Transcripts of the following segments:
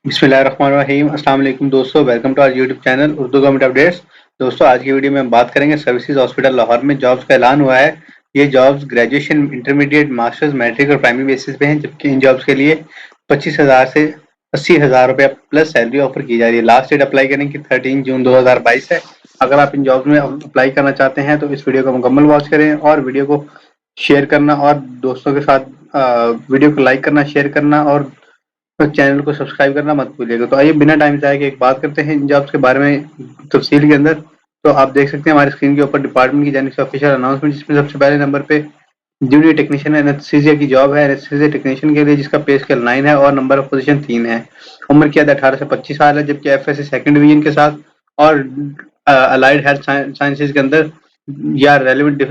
बिस्मिल्लाहिर्रहमानिर्रहीम। अस्सलाम वालेकुम दोस्तों, welcome to our YouTube channel Urdu government updates. दोस्तों, आज की वीडियो में हम बात करेंगे सर्विसेज हॉस्पिटल लाहौर में जॉब्स का ऐलान हुआ है। ये jobs graduation, intermediate, masters, matric और प्राइमरी बेसिस पे हैं, जबकि इन जॉब्स के लिए 25,000 से 80,000 रुपये प्लस सैलरी ऑफर की जा रही है। लास्ट डेट अप्लाई करने की 13 जून 2022 है। अगर आप इन जॉब्स में अप्लाई करना चाहते हैं तो इस वीडियो को मुकम्मल वॉच करें और वीडियो को शेयर करना और दोस्तों के साथ वीडियो को लाइक करना, शेयर करना और तो चैनल को सब्सक्राइब करना मत भूलिएगा। तो आइए बिना टाइम जाए के एक बात करते हैं इन जॉब्स के बारे में तफसील के अंदर। तो आप देख सकते हैं हमारी स्क्रीन के ऊपर डिपार्टमेंट की जानिब से ऑफिशियल अनाउंसमेंट, जिसमें सबसे पहले नंबर पे जूनियर टेक्नीशियन एनेस्थीसिया की जॉब है। एनेस्थीसिया टेक्नीशियन के लिए जिसका पे स्केल 9 है और नंबर ऑफ पोजीशन 3 है। उम्र की हद 18 से 25 साल है, जबकि एफएससी सेकंड डिवीजन के साथ और अलाइड हेल्थ साइंसेज के अंदर या रेलिवेंट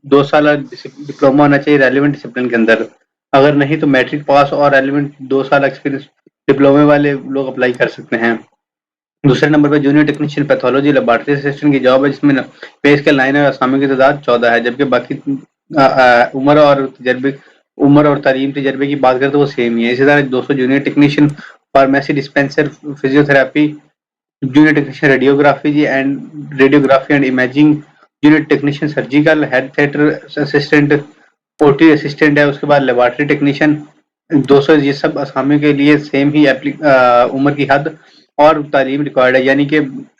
2 साल डिप्लोमा होना चाहिए रेलिवेंट डिसिप्लिन के अंदर। अगर नहीं तो मैट्रिक पास और रेलिवेंट 2 साल एक्सपीरियंस डिप्लोमे वाले लोग अप्लाई कर सकते हैं। दूसरे नंबर पर junior technician pathology laboratory assistant की जॉब है, जिसमें पे स्केल 9 है और असामी की तादाद 14 है, जबकि बाकी उम्र और तालीम तजर्बे की बात करें तो वो सेम ही है। इसी तरह 200 junior technician pharmacy dispenser physiotherapy, junior technician radiography and imaging, junior technician surgical, head theatre assistant, OT assistant है। उसके बाद लेबोरेटरी टेक्नीशियन 200, ये सब असामी के लिए सेम ही उम्र की हद और तालीम रिक्वायर्ड है, यानी कि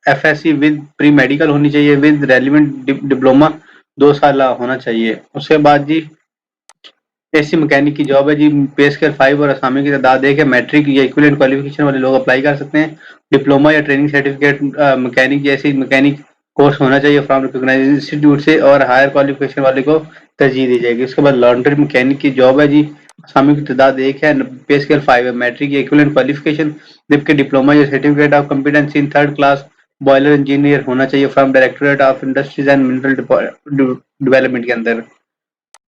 एफएससी विद प्री मेडिकल होनी चाहिए, विद रेलिवेंट डिप्लोमा 2 साल होना चाहिए। उसके बाद जी एसी मैकेनिक की जॉब है जी, पे स्केल 5 और असामी की तादाद 1 है। मैट्रिक या इक्विवेलेंट क्वालिफिकेशन वाले लोग अप्लाई कर सकते हैं। डिप्लोमा या ट्रेनिंग सर्टिफिकेट मैकेनिक जैसी मैकेनिक कोर्स होना चाहिए फ्रॉम रिकॉग्नाइज्ड इंस्टीट्यूट से, और हायर क्वालिफिकेशन वाले को तरजीह दी जाएगी। उसके बाद लॉन्ड्री मैकेनिक की जॉब है जी, असामी की तादाद 1 है, पे स्केल 5 है। मैट्रिक या इक्विवेलेंट क्वालिफिकेशन, जबकि डिप्लोमा या certificate of competency in 3rd class boiler engineer होना चाहिए from directorate of industries and mineral development के अंदर।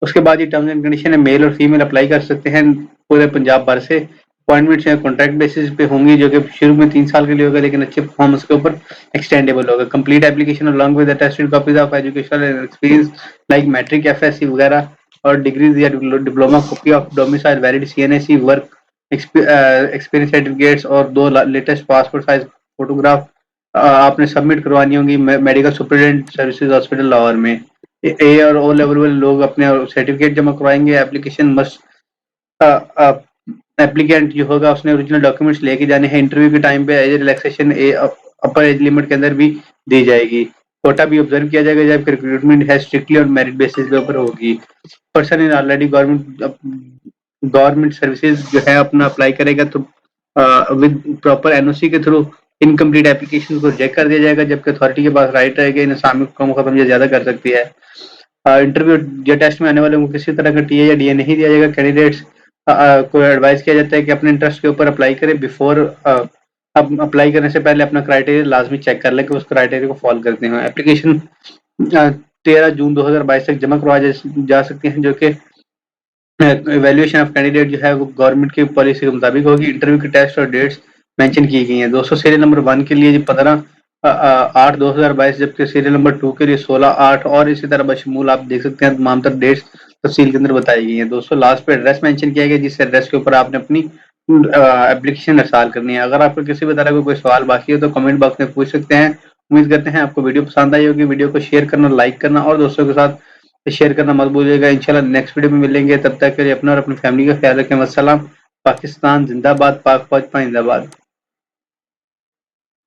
उसके बाद ये टर्म्स एंड कंडीशन है, मेल और फीमेल अप्लाई कर सकते हैं पूरे पंजाब भर से। अपॉइंटमेंट्स या कॉन्ट्रैक्ट बेसिस पे होंगी, जो कि शुरू में 3 साल के लिए होगा, लेकिन अच्छे परफॉर्मेंस के ऊपर एक्सटेंडेबल होगा। Complete application along with attested copies of educational experience like matric, FSc वगैरह और डिग्रीज या diploma, copy of domicile valid CNAC work experience certificates और 2 लेटेस्ट पासपोर्ट साइज फोटोग्राफ आपने सबमिट करवानी होंगी medical superintendent services hospital Lahore में। ए और ओ लेवल वाले लोग अपने सर्टिफिकेट जमा करवाएंगे। एप्लीकेशन मस्ट एप्लीकेंट जो होगा उसने ओरिजिनल डॉक्यूमेंट्स लेके जाने हैं। इंटरव्यू के टाइम पे एज रिलैक्सेशन अपर एज लिमिट के अंदर भी दी जाएगी। कोटा भी ऑब्जर्व किया जाएगा, जबकि रिक्रूटमेंट है स्ट्रिक्टली और मेरिट बेसिस के ऊपर होगी। Person in already government services जो है अपना अप्लाई करेगा तो विद प्रॉपर एनओसी के थ्रू इनकम्प्लीट एप्लीकेशन को रिजेक्ट कर दिया जाएगा, जबकि अथॉरिटी के पास राइट रहेगा इन असामी को कम खत्म या ज्यादा कर सकती है। इंटरव्यू या टेस्ट में आने वाले को किसी तरह का टीए या डीए नहीं दिया जाएगा। कैंडिडेट्स को एडवाइस किया जाता है कि अपने इंटरेस्ट के ऊपर अप्लाई करें। बिफोर अब अप्लाई करने से पहले अपना क्राइटेरिया लाजमी चेक कर लें कि उस क्राइटेरिया को फॉलो करते हैं। एप्लीकेशन 13 जून 2022 तक जमा करवाए जा सकते हैं, जो कि इवैल्यूएशन ऑफ कैंडिडेट जो है वो गवर्नमेंट की पॉलिसी के मुताबिक होगी। इंटरव्यू की टेस्ट और डेट्स मेंशन की गई हैं। दोस्तों, सीरियल नंबर 1 के लिए जी 15/8/2022, जबकि सीरियल नंबर 2 के लिए 16/8 और इसी तरह बशमूल आप देख सकते हैं तमाम तर डेट्स तफसील के अंदर बताई गई हैं। दोस्तों, लास्ट पे एड्रेस मेंशन किया गया, जिस एड्रेस के ऊपर आपने अपनी एप्लीकेशन इंस्टॉल करनी है। अगर आपको किसी भी तरह का कोई सवाल बाकी हो तो कमेंट बॉक्स में पूछ सकते हैं। उम्मीद करते हैं आपको वीडियो पसंद आई होगी। वीडियो को शेयर करना, लाइक करना और दोस्तों के साथ शेयर करना मत भूलिएगा। इंशाल्लाह नेक्स्ट वीडियो में मिलेंगे, तब तक के लिए अपना और अपनी फैमिली का ख्याल रखें। वस्सलाम। पाकिस्तान जिंदाबाद, पाक फौज जिंदाबाद।